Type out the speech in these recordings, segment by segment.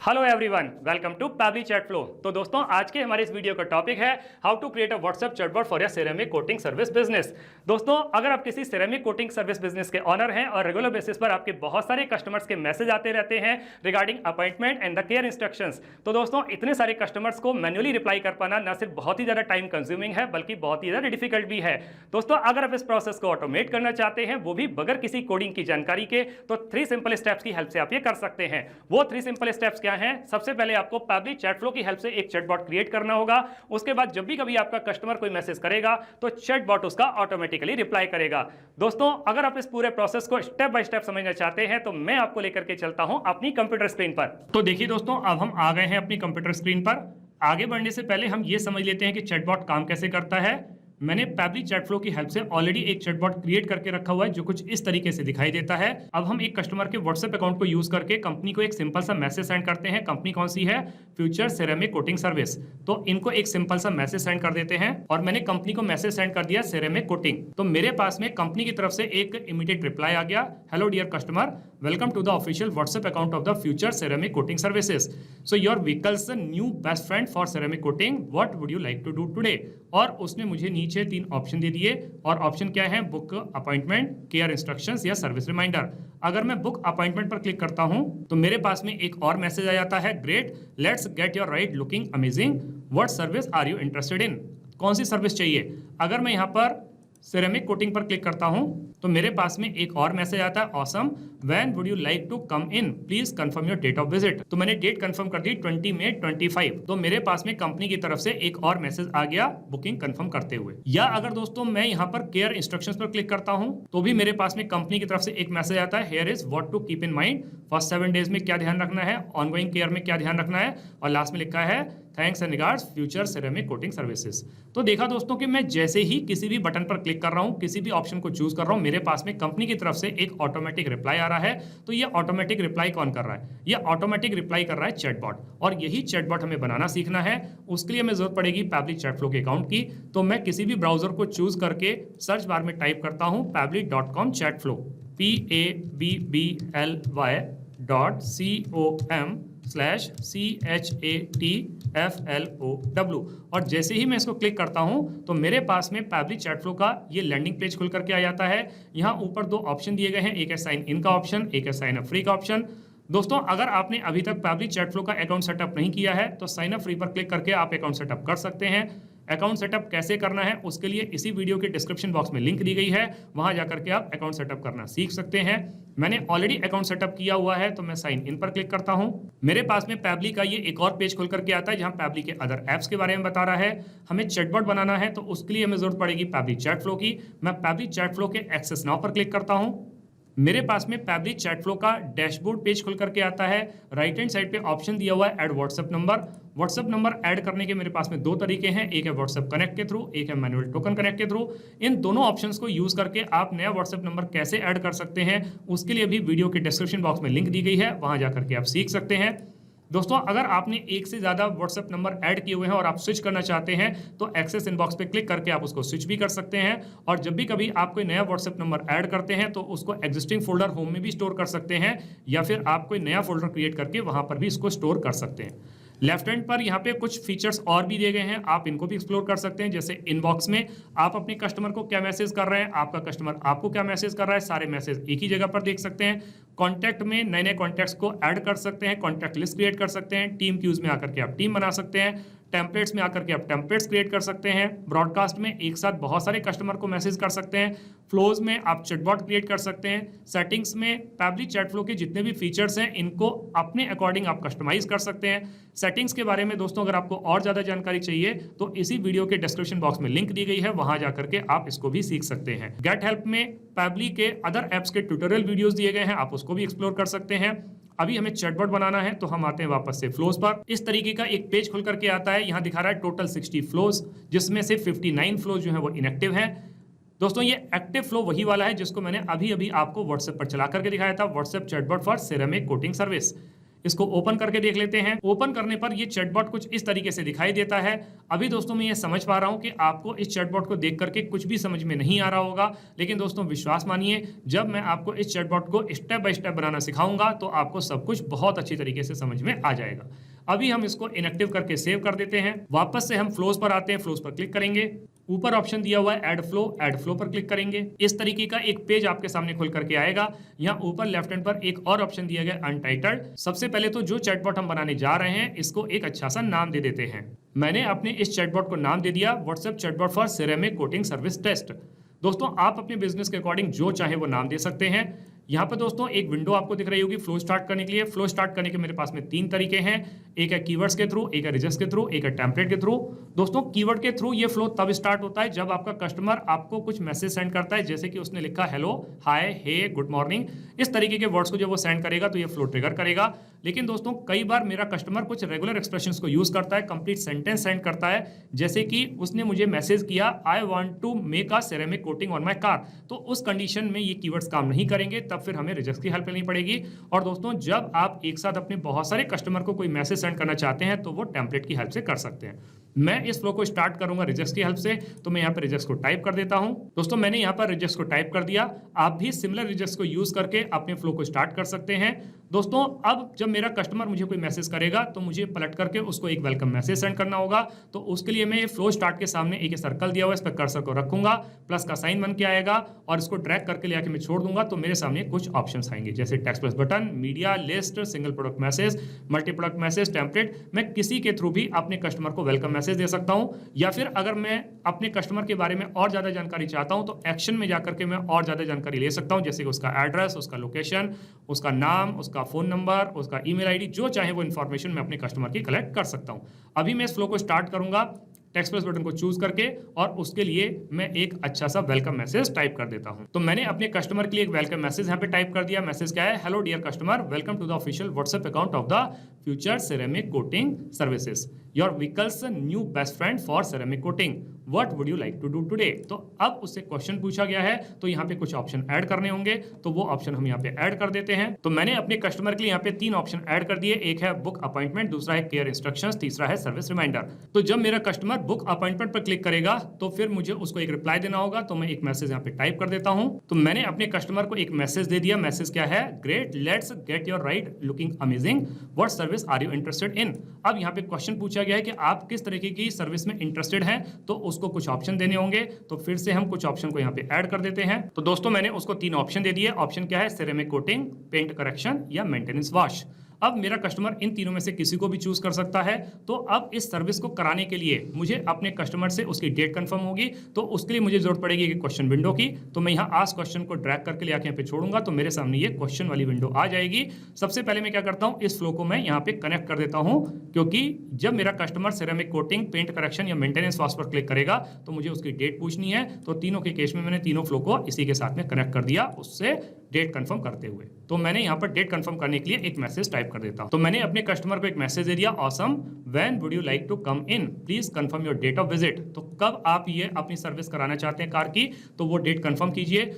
Hello everyone, welcome to Pabbly chat flow. तो दोस्तों, आज के हमारे इस वीडियो का टॉपिक है how to create a WhatsApp chatbot for your ceramic coating service business. दोस्तों, अगर आप किसी सिरेमिक कोटिंग सर्विस बिजनेस के ऑनर हैं और रेगुलर बेसिस पर आपके बहुत सारे कस्टमर्स के मैसेज आते रहते हैं regarding appointment and the care instructions, तो दोस्तों इतने सारे कस्टमर्स को मैन्युअली रिप्लाई कर पाना न सिर्फ बहुत ही ज्यादा टाइम कंज्यूमिंग है बल्कि बहुत ही ज्यादा डिफिकल्ट भी है। दोस्तों, अगर आप इस प्रोसेस को ऑटोमेट करना चाहते हैं, वो भी बगैर किसी कोडिंग की जानकारी के, तो 3 सिंपल स्टेप्स की हेल्प से आप ये कर सकते हैं। वो 3 सिंपल स्टेप्स क्या हैं? सबसे पहले आपको पैबली चैट फ्लो की हेल्प से एक चैटबॉट क्रिएट करना होगा। उसके बाद जब भी कभी आपका कस्टमर कोई मैसेज करेगा तो चैटबॉट उसका ऑटोमेटिकली रिप्लाई करेगा। दोस्तों, अगर आप इस पूरे प्रोसेस को स्टेप बाय स्टेप समझना चाहते हैं तो मैं आपको लेकर के चलता हूं अपनी कंप्यूटर स्क्रीन पर। तो देखिए दोस्तों, अब हम आ गए हैं अपनी कंप्यूटर स्क्रीन पर। आगे बढ़ने से पहले हम ये समझ लेते हैं कि चैटबॉट काम कैसे करता है। मैंने पैबली चैट फ्लो की हेल्प से ऑलरेडी एक चैटबॉट क्रिएट करके रखा हुआ है जो कुछ इस तरीके से दिखाई देता है। अब हम एक कस्टमर के व्हाट्सएप अकाउंट को यूज करके कंपनी को एक सिंपल सा मैसेज सेंड करते हैं। कंपनी कौन सी है? Future ceramic coating service. तो इनको एक सिंपल सा मैसेज सेंड कर देते हैं और मैंने कंपनी को मैसेज सेंड कर दिया सिरेमिक कोटिंग। तो मेरे पास में कंपनी की तरफ से एक इमीडिएट रिप्लाई आ गया, hello dear customer, welcome to the official WhatsApp account of the future ceramic coating services. So your vehicle's new best friend for ceramic coating, what would you like to do today. और उसने मुझे नीचे 3 option दे दिए और option क्या है? Book appointment, care instructions या service reminder. अगर मैं बुक अपॉइंटमेंट पर क्लिक करता हूं तो मेरे पास में एक और मैसेज आ जाता है, great, let's get your ride looking amazing, what service are you interested in. कौन सी सर्विस चाहिए? अगर मैं यहाँ पर सिरेमिक कोटिंग पर क्लिक करता हूं तो मेरे पास में एक और मैसेज आता है, awesome, when would you like to come in, please confirm your date of visit. तो मैंने डेट कंफर्म कर दी 20 मई 25। तो मेरे पास में कंपनी की तरफ से एक और मैसेज आ गया बुकिंग कंफर्म करते हुए। या अगर दोस्तों मैं यहाँ पर केयर इंस्ट्रक्शंस पर क्लिक करता हूँ तो भी मेरे पास में कंपनी की तरफ से एक मैसेज आता है, here is what to keep in mind, first 7 days में क्या ध्यान रखना है, ऑनगोइंग केयर में क्या ध्यान रखना है, और लास्ट में लिखा है thanks and regards future ceramic coating services. तो देखा दोस्तों कि मैं जैसे ही किसी भी बटन पर क्लिक कर रहा हूं, किसी भी ऑप्शन को चूज कर रहा हूं, मेरे पास में कंपनी की तरफ से एक ऑटोमेटिक रिप्लाई आ रहा है। तो ये ऑटोमेटिक रिप्लाई कौन कर रहा है? ये ऑटोमेटिक रिप्लाई कर रहा है चैटबॉट। और यही चैटबॉट हमें बनाना सीखना है। उसके लिए हमें जरूरत पड़ेगी पैबली चैट फ्लो के अकाउंट की। तो मैं किसी भी ब्राउजर को चूज करके सर्च बार में टाइप करता हूं pabbly.com चैट फ्लो, pabbly.com/ChatFLOW। और जैसे ही मैं इसको क्लिक करता हूं तो मेरे पास में पैबली चैट फ्लो का ये लैंडिंग पेज खुल करके आ जाता है। यहाँ ऊपर 2 ऑप्शन दिए गए हैं, एक है साइन इन का ऑप्शन, एक है साइन अप फ्री का ऑप्शन। दोस्तों, अगर आपने अभी तक पैबली चैट फ्लो का अकाउंट सेटअप नहीं किया है तो साइन अप फ्री पर क्लिक करके आप अकाउंट सेटअप कर सकते हैं। अकाउंट सेटअप कैसे करना है उसके लिए इसी वीडियो के डिस्क्रिप्शन बॉक्स में लिंक दी गई है, वहां जाकर के आप अकाउंट सेटअप करना सीख सकते हैं। मैंने ऑलरेडी अकाउंट सेटअप किया हुआ है तो मैं साइन इन पर क्लिक करता हूं। मेरे पास में पैबली का ये एक और पेज खुल करके आता है जहां पैबली के अदर एप्स के बारे में बता रहा है। हमें चैटबॉट बनाना है तो उसके लिए हमें जरूरत पड़ेगी पैबली चैट फ्लो की। मैं पैबली चैट फ्लो के एक्सेस नाउ पर क्लिक करता हूं। मेरे पास में पैबली चैट फ्लो का डैशबोर्ड पेज खुल करके आता है। राइट हैंड साइड पे ऑप्शन दिया हुआ है add WhatsApp number. WhatsApp number add करने के मेरे पास में 2 तरीके हैं, एक है व्हाट्सएप कनेक्ट के थ्रू, एक है मैनुअल टोकन कनेक्ट के थ्रू। इन दोनों ऑप्शंस को यूज करके आप नया व्हाट्सएप नंबर कैसे ऐड कर सकते हैं उसके लिए भी वीडियो के डिस्क्रिप्शन बॉक्स में लिंक दी गई है, वहां जाकर के आप सीख सकते हैं। दोस्तों, अगर आपने एक से ज्यादा व्हाट्सएप नंबर ऐड किए हुए हैं और आप स्विच करना चाहते हैं तो एक्सेस इनबॉक्स पे क्लिक करके आप उसको स्विच भी कर सकते हैं। और जब भी कभी आप कोई नया व्हाट्सएप नंबर ऐड करते हैं तो उसको एग्जिस्टिंग फोल्डर होम में भी स्टोर कर सकते हैं या फिर आप कोई नया फोल्डर क्रिएट करके वहां पर भी इसको स्टोर कर सकते हैं। लेफ्ट हैंड पर यहाँ पे कुछ फीचर्स और भी दिए गए हैं, आप इनको भी एक्सप्लोर कर सकते हैं। जैसे इनबॉक्स में आप अपने कस्टमर को क्या मैसेज कर रहे हैं, आपका कस्टमर आपको क्या मैसेज कर रहा है, सारे मैसेज एक ही जगह पर देख सकते हैं। कॉन्टैक्ट में नए नए कॉन्टैक्ट्स को ऐड कर सकते हैं, कॉन्टैक्ट लिस्ट क्रिएट कर सकते हैं। टीम क्यूज में आकर के आप टीम बना सकते हैं। टेम्पलेट्स में आकर के आप टेम्पलेट्स क्रिएट कर सकते हैं। ब्रॉडकास्ट में एक साथ बहुत सारे कस्टमर को मैसेज कर सकते हैं। फ्लोज में आप चैटबॉट क्रिएट कर सकते हैं। सेटिंग्स में पैबली चैट फ्लो के जितने भी फीचर्स हैं इनको अपने अकॉर्डिंग आप कस्टमाइज कर सकते हैं। सेटिंग्स के बारे में दोस्तों अगर आपको और ज्यादा जानकारी चाहिए तो इसी वीडियो के डिस्क्रिप्शन बॉक्स में लिंक दी गई है, वहां जाकर के आप इसको भी सीख सकते हैं। गेट हेल्प में पैबली के अदर एप्स के ट्यूटोरियल वीडियोस दिए गए हैं, आप उसको भी एक्सप्लोर कर सकते हैं। अभी हमें चैटबॉट बनाना है तो हम आते हैं वापस से फ्लोज पर। इस तरीके का एक पेज खुल करके आता है, यहाँ दिखा रहा है टोटल 60 फ्लोज, जिसमें से 59 फ्लोज जो है वो इनएक्टिव है। दोस्तों, ये एक्टिव फ्लो वही वाला है जिसको मैंने अभी अभी आपको व्हाट्सएप पर चला करके दिखाया था, WhatsApp chatbot for ceramic coating service. इसको ओपन करके देख लेते हैं। ओपन करने पर ये चैटबॉट कुछ इस तरीके से दिखाई देता है। अभी दोस्तों मैं ये समझ पा रहा हूं कि आपको इस चैटबॉट को देख करके कुछ भी समझ में नहीं आ रहा होगा, लेकिन दोस्तों विश्वास मानिए, जब मैं आपको इस चैटबॉट को स्टेप बाय स्टेप बनाना सिखाऊंगा तो आपको सब कुछ बहुत अच्छी तरीके से समझ में आ जाएगा। अभी हम इसको इनएक्टिव करके सेव कर देते हैं। वापस से हम फ्लोज पर आते हैं, फ्लोज पर क्लिक करेंगे। ऊपर ऑप्शन दिया हुआ है ऐड फ्लो पर क्लिक करेंगे। इस तरीके का एक पेज आपके सामने खुल करके आएगा। यहाँ ऊपर लेफ्ट हैंड पर एक और ऑप्शन दिया गया अनटाइटल्ड। सबसे पहले तो जो चैटबॉट हम बनाने जा रहे हैं इसको एक अच्छा सा नाम दे देते हैं। मैंने अपने इस चैटबॉट को नाम दे दिया WhatsApp chatbot for ceramic coating service test. दोस्तों आप अपने बिजनेस के अकॉर्डिंग जो चाहे वो नाम दे सकते हैं। यहाँ पर दोस्तों एक विंडो आपको दिख रही होगी फ्लो स्टार्ट करने के लिए। फ्लो स्टार्ट करने के मेरे पास में 3 तरीके हैं, एक है कीवर्ड्स के थ्रू, एक है रिजल्ट्स के थ्रू, एक है टेम्पलेट के थ्रू। दोस्तों कीवर्ड के थ्रू ये फ्लो तब स्टार्ट होता है जब आपका कस्टमर आपको कुछ मैसेज सेंड करता है, जैसे कि उसने लिखा हेलो, हाय, हे, गुड मॉर्निंग, इस तरीके के वर्ड्स को जब वो सेंड करेगा तो ये फ्लो ट्रिगर करेगा। लेकिन दोस्तों कई बार मेरा कस्टमर कुछ रेगुलर एक्सप्रेशंस को यूज करता है, कंप्लीट सेंटेंस सेंड करता है, जैसे कि उसने मुझे मैसेज किया I want to make a ceramic coating on my car. तो उस कंडीशन में ये कीवर्ड्स काम नहीं करेंगे, तब फिर हमें रिजल्ट्स की हेल्प लेनी पड़ेगी। और दोस्तों जब आप एक साथ अपने बहुत सारे कस्टमर को कोई मैसेज सेंड करना चाहते हैं तो वो टेम्पलेट की हेल्प से कर सकते हैं। मैं इस फ्लो को स्टार्ट करूंगा रिजल्ट्स की हेल्प से, तो मैं यहाँ पर रिजल्ट्स को टाइप कर देता हूं। दोस्तों मैंने यहाँ पर रिजल्ट्स को टाइप कर दिया। आप भी सिमिलर रिजल्ट्स को यूज करके अपने फ्लो को स्टार्ट कर सकते हैं। दोस्तों अब जब मेरा कस्टमर मुझे कोई मैसेज करेगा तो मुझे पलट करके उसको एक वेलकम मैसेज सेंड करना होगा। तो उसके लिए मैं ये फ्लो स्टार्ट के सामने एक सर्कल दिया हुआ है, इस पर कर्सर को रखूंगा, प्लस का साइन बन के आएगा और इसको ड्रैग करके ले आके मैं छोड़ दूंगा तो मेरे सामने कुछ ऑप्शंस आएंगे, जैसे text plus button, media, list, single product message, multi product message, template. मैं किसी के थ्रू भी अपने कस्टमर को वेलकम मैसेज दे सकता हूं, या फिर अगर मैं अपने कस्टमर के बारे में और ज्यादा जानकारी चाहता हूं तो एक्शन में जाकर के मैं और ज्यादा जानकारी ले सकता हूं, जैसे कि उसका एड्रेस, उसका लोकेशन, उसका नाम, उसका फोन नंबर, उसका ईमेल आईडी, जो चाहे वो इन्फॉर्मेशन मैं अपने कस्टमर की कलेक्ट कर सकता हूं। अभी मैं इस फ्लो को स्टार्ट करूंगा टेक्स्ट प्लस बटन को चूज करके, और उसके लिए मैं एक अच्छा सा वेलकम मैसेज टाइप कर देता हूं। तो मैंने अपने कस्टमर के लिए एक वेलकम मैसेज यहाँ पे टाइप कर दिया। मैसेज क्या है, hello dear customer, welcome to the official WhatsApp account of the future ceramic coating services, your vehicle's new best friend for ceramic coating, what would you like to do today. तो अब उससे question पूछा गया है तो यहाँ पे कुछ ऑप्शन ऐड करने होंगे, तो वो ऑप्शन हम यहाँ पे ऐड कर देते हैं। तो मैंने अपने कस्टमर के लिए यहाँ पे 3 ऑप्शन ऐड कर दिए, एक है बुक अपॉइंटमेंट, दूसरा है केयर इंस्ट्रक्शंस, तीसरा है सर्विस रिमाइंडर। तो जब मेरा कस्टमर बुक अपॉइंटमेंट पर क्लिक करेगा तो फिर मुझे उसको एक रिप्लाई देना होगा, तो मैं एक मैसेज यहाँ पे टाइप कर देता हूँ। तो मैंने अपने कस्टमर को एक मैसेज दे दिया। मैसेज क्या है, great, let's get your ride, looking amazing, what service are you interested in. अब यहाँ पे क्वेश्चन पूछा गया है कि आप किस तरीके की सर्विस में इंटरेस्टेड हैं, तो उसको कुछ ऑप्शन देने होंगे। तो फिर से हम कुछ ऑप्शन को यहाँ पे ऐड कर देते हैं। तो दोस्तों मैंने उसको 3 ऑप्शन दे दिए। ऑप्शन क्या है, सिरेमिक कोटिंग, पेंट करेक्शन या मेंटेनेंस वॉश। अब मेरा कस्टमर इन तीनों में से किसी को भी चूज कर सकता है। तो अब इस सर्विस को कराने के लिए मुझे अपने कस्टमर से उसकी डेट कंफर्म होगी, तो उसके लिए मुझे जरूरत पड़ेगी क्वेश्चन विंडो की। तो मैं यहाँ आस्क क्वेश्चन को ड्रैग करके ले आके यहाँ पे छोड़ूंगा तो मेरे सामने ये क्वेश्चन वाली विंडो आ जाएगी। सबसे पहले मैं क्या करता हूँ, इस फ्लो को मैं यहाँ पे कनेक्ट कर देता हूँ, क्योंकि जब मेरा customer ceramic coating, paint correction या मेंटेनेंस वॉश पर क्लिक करेगा तो मुझे उसकी डेट पूछनी है। तो तीनों के केस में मैंने तीनों फ्लो को इसी के साथ में कनेक्ट कर दिया, उससे डेट कंफर्म करते हुए। तो मैंने यहाँ पर डेट कंफर्म करने के लिए एक मैसेज टाइप कर देता हूँ। तो मैंने अपने कस्टमर को एक मैसेज दे दिया, awesome, when would you like to come in, please confirm your date of visit. तो कब आप ये अपनी सर्विस कराना चाहते हैं कार की, तो वो डेट कंफर्म कीजिए।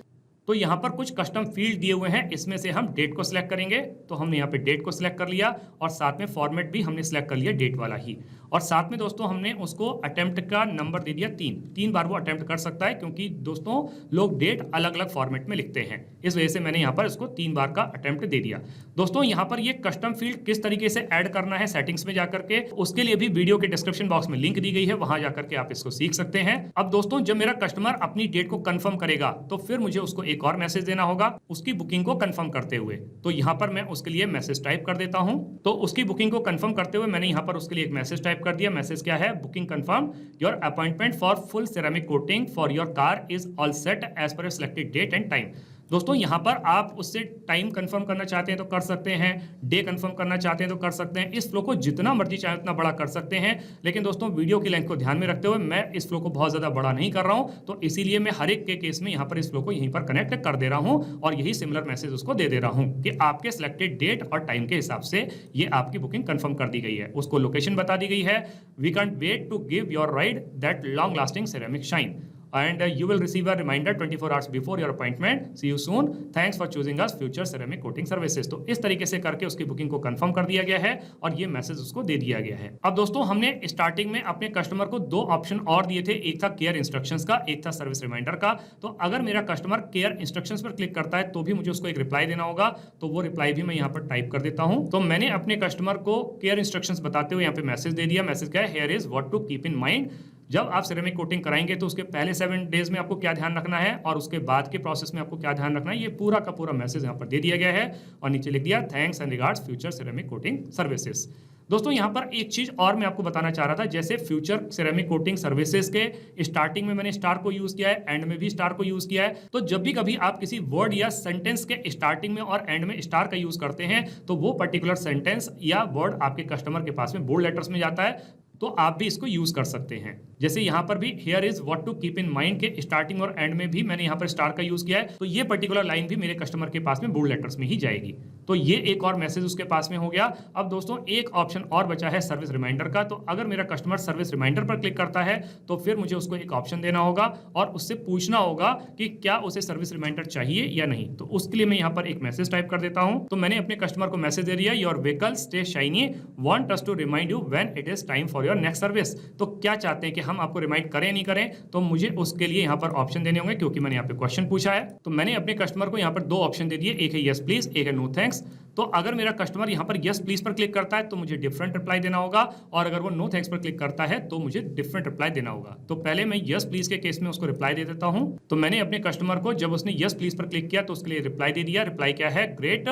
तो यहाँ पर कुछ कस्टम फील्ड दिए हुए हैं, इसमें से हम डेट को सिलेक्ट करेंगे। तो हमने यहाँ पे डेट को सिलेक्ट कर लिया और साथ में फॉर्मेट भी हमने सिलेक्ट कर लिया डेट वाला ही। और साथ में दोस्तों हमने उसको अटेम्प्ट का नंबर दे दिया 3 बार वो अटेम्प्ट कर सकता है, क्योंकि दोस्तों लोग डेट अलग अलग फॉर्मेट में लिखते हैं, इस वजह से मैंने यहाँ पर इसको 3 बार का अटेम्प्ट दे दिया। दोस्तों यहाँ पर ये कस्टम फील्ड किस तरीके से ऐड करना है सेटिंग्स में जाकर के, उसके लिए भी वीडियो के डिस्क्रिप्शन बॉक्स में लिंक दी गई है, वहां जाकर के आप इसको सीख सकते हैं। अब दोस्तों जब मेरा कस्टमर अपनी डेट को कंफर्म करेगा तो फिर मुझे उसको एक और मैसेज देना होगा उसकी बुकिंग को कंफर्म करते हुए। तो यहाँ पर मैं उसके लिए मैसेज टाइप कर देता हूँ। तो उसकी बुकिंग को कंफर्म करते हुए मैंने यहाँ पर उसके लिए एक मैसेज टाइप कर दिया। मैसेज क्या है, booking confirm, your appointment for full ceramic coating for your car is all set as per selected date and time. दोस्तों यहाँ पर आप उससे टाइम कंफर्म करना चाहते हैं तो कर सकते हैं, डे कंफर्म करना चाहते हैं तो कर सकते हैं। इस फ्लो को जितना मर्जी चाहे उतना बड़ा कर सकते हैं, लेकिन दोस्तों वीडियो की लेंथ को ध्यान में रखते हुए मैं इस फ्लो को बहुत ज्यादा बड़ा नहीं कर रहा हूं, तो इसीलिए मैं हर एक के केस में यहाँ पर इस फ्लो को यहीं पर कनेक्ट कर दे रहा हूं और यही सिमिलर मैसेज उसको दे दे रहा हूं कि आपके सिलेक्टेड डेट और टाइम के हिसाब से ये आपकी बुकिंग कंफर्म कर दी गई है। उसको लोकेशन बता दी गई है, we can't wait to give your ride that long lasting ceramic shine. and you will receive a reminder 24 hours before your appointment. See you soon. Thanks for choosing us Future Ceramic Coating Services. तो इस तरीके से करके उसकी booking को confirm कर दिया गया है और ये मैसेज उसको दे दिया गया है। अब दोस्तों हमने स्टार्टिंग में अपने कस्टमर को दो ऑप्शन और दिए थे, एक था केयर इंस्ट्रक्शंस का, एक था सर्विस रिमाइंडर का। तो अगर मेरा कस्टमर केयर इंस्ट्रक्शंस पर क्लिक करता है तो भी मुझे उसको एक रिप्लाई देना होगा, तो वो रिप्लाई भी मैं यहाँ पर टाइप कर देता हूँ। तो मैंने अपने कस्टमर को केयर इंस्ट्रक्शंस बताते हुए यहाँ पे मैसेज दे दिया। मैसेज क्या है, here is what to keep in mind. जब आप सिरेमिक कोटिंग कराएंगे तो उसके पहले 7 डेज में आपको क्या ध्यान रखना है और उसके बाद के प्रोसेस में आपको क्या ध्यान रखना है, ये पूरा का पूरा मैसेज यहाँ पर दे दिया गया है और नीचे लिख दिया thanks and regards future ceramic coating services. दोस्तों यहाँ पर एक चीज और मैं आपको बताना चाह रहा था, जैसे फ्यूचर सिरेमिक कोटिंग सर्विसेज के स्टार्टिंग में मैंने स्टार को यूज किया है, एंड में भी स्टार को यूज किया है। तो जब भी कभी आप किसी वर्ड या सेंटेंस के स्टार्टिंग में और एंड में स्टार का यूज करते हैं तो वो पर्टिकुलर सेंटेंस या वर्ड आपके कस्टमर के पास में बोल्ड लेटर्स में जाता है, तो आप भी इसको यूज कर सकते हैं। जैसे यहाँ पर भी here is what to keep in mind के स्टार्टिंग और एंड में भी मैंने यहाँ पर स्टार का यूज किया है, तो ये पर्टिकुलर लाइन भी मेरे कस्टमर के पास में बोल्ड लेटर्स में ही जाएगी। तो ये एक और मैसेज उसके पास में हो गया। अब दोस्तों एक ऑप्शन और बचा है सर्विस रिमाइंडर का। तो अगर मेरा कस्टमर सर्विस रिमाइंडर पर क्लिक करता है तो फिर मुझे उसको एक ऑप्शन देना होगा और उससे पूछना होगा कि क्या उसे सर्विस रिमाइंडर चाहिए या नहीं। तो उसके लिए मैं यहाँ पर एक मैसेज टाइप कर देता हूँ। तो मैंने अपने कस्टमर को मैसेज दे दिया, your vehicle stay shiny, want us to remind you when it is time for your next service. तो क्या चाहते हैं कि हम आपको रिमाइंड करें नहीं करें, तो मुझे उसके लिए यहाँ पर ऑप्शन देने होंगे क्योंकि मैंने यहाँ पे क्वेश्चन पूछा है। तो मैंने अपने कस्टमर को यहाँ पर दो ऑप्शन दे दिए, एक है यस प्लीज, एक है नो थैंक्स। तो अगर मेरा कस्टमर यहाँ पर यस प्लीज पर क्लिक करता है तो मुझे डिफरेंट रिप्लाई देना होगा, और अगर वो नो थैंक्स पर क्लिक करता है तो मुझे डिफरेंट रिप्लाई देना होगा। तो पहले मैं यस प्लीज के केस में उसको रिप्लाई दे देता हूँ। तो मैंने अपने कस्टमर को जब उसने यस प्लीज पर क्लिक किया तो उसके लिए रिप्लाई दे दिया। रिप्लाई क्या है, great,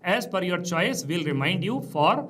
as per your choice will remind you for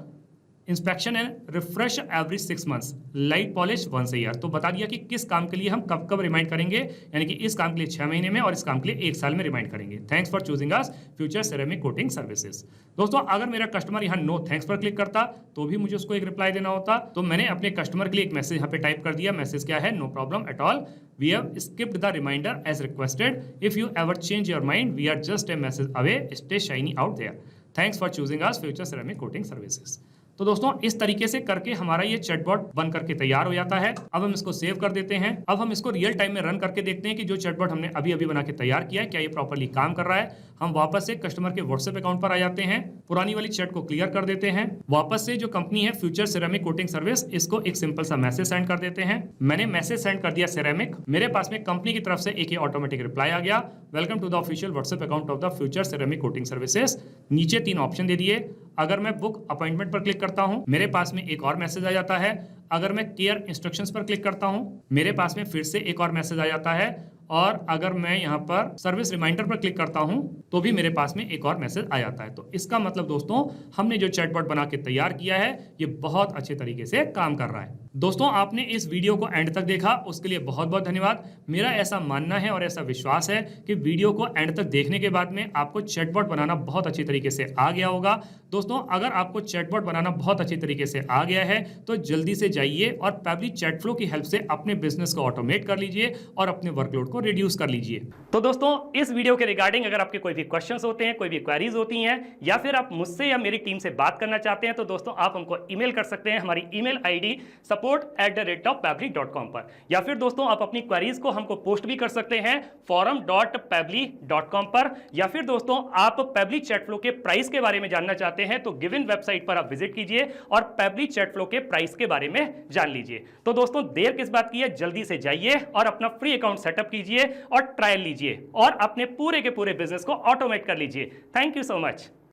inspection and refresh every 6 months, light polish once a year. तो बता दिया कि किस काम के लिए हम कब कब रिमाइंड करेंगे, यानी कि इस काम के लिए 6 महीने में और इस काम के लिए 1 साल में रिमाइंड करेंगे। Thanks for choosing us future ceramic coating services. दोस्तों अगर मेरा कस्टमर यहाँ नो थैंक्स पर क्लिक करता तो भी मुझे उसको एक रिप्लाई देना होता। तो मैंने अपने कस्टमर के लिए एक मैसेज यहाँ पे टाइप कर दिया। मैसेज क्या है, no problem at all, we have skipped the reminder as requested, if you ever change your mind we are just a message away, stay shiny out there, thanks for choosing us future ceramic coating services. तो दोस्तों इस तरीके से करके हमारा ये chatbot बन करके तैयार हो जाता है। अब हम इसको सेव कर देते हैं। अब हम इसको रियल टाइम में रन करके देखते हैं कि जो चैटबॉट हमने अभी अभी बना के तैयार किया है क्या ये प्रॉपर्ली काम कर रहा है। हम वापस से कस्टमर के व्हाट्सएप अकाउंट पर आ जाते हैं, पुरानी वाली चैट को क्लियर कर देते हैं, वापस से जो कंपनी है फ्यूचर सिरेमिक कोटिंग सर्विस, इसको एक सिंपल सा मैसेज सेंड कर देते हैं। मैंने मैसेज सेंड कर दिया सिरेमिक, मेरे पास में कंपनी की तरफ से एक ऑटोमेटिक रिप्लाई आ गया, welcome to the official WhatsApp account of the future ceramic coating services. नीचे 3 ऑप्शन दे दिए। अगर मैं बुक अपॉइंटमेंट पर क्लिक करता हूं मेरे पास में एक और मैसेज आ जाता है। अगर मैं केयर इंस्ट्रक्शंस पर क्लिक करता हूं मेरे पास में फिर से एक और मैसेज आ जाता है। और अगर मैं यहाँ पर सर्विस रिमाइंडर पर क्लिक करता हूं तो भी मेरे पास में एक और मैसेज आ जाता है। तो इसका मतलब दोस्तों हमने जो चैटबॉट बना के तैयार किया है ये बहुत अच्छे तरीके से काम कर रहा है। दोस्तों आपने इस वीडियो को एंड तक देखा उसके लिए बहुत बहुत धन्यवाद। मेरा ऐसा मानना है और ऐसा विश्वास है कि वीडियो को एंड तक देखने के बाद में आपको चैटबॉट बनाना बहुत अच्छी तरीके से आ गया होगा। दोस्तों अगर आपको चैटबॉट बनाना बहुत अच्छी तरीके से आ गया है तो जल्दी से जाइए और पैबली चैट फ्लो की हेल्प से अपने बिजनेस को ऑटोमेट कर लीजिए और अपने वर्कलोड को रिड्यूस कर लीजिए। तो दोस्तों इस वीडियो के रिगार्डिंग अगर आपके कोई भी क्वेश्चंस होते हैं, कोई भी क्वेरीज होती हैं, या फिर आप मुझसे या मेरी टीम से बात करना चाहते हैं तो दोस्तों आप हमको ईमेल कर सकते हैं हमारी ईमेल आईडी support@pably.com पर, या फिर दोस्तों आप अपनी क्वेरीज को हमको पोस्ट भी कर सकते हैं forum.pably.com पर, या फिर दोस्तों आप पैबली चैट फ्लो के प्राइस के बारे में जानना चाहते हैं तो गिवन वेबसाइट पर आप विजिट कीजिए और पैबली चैट फ्लो के प्राइस के बारे में जान लीजिए। तो दोस्तों देर किस बात की है, जल्दी से जाइए और अपना फ्री अकाउंट सेटअप कीजिए और ट्रायल लीजिए और अपने पूरे के पूरे बिजनेस को ऑटोमेट कर लीजिए। Thank you so much.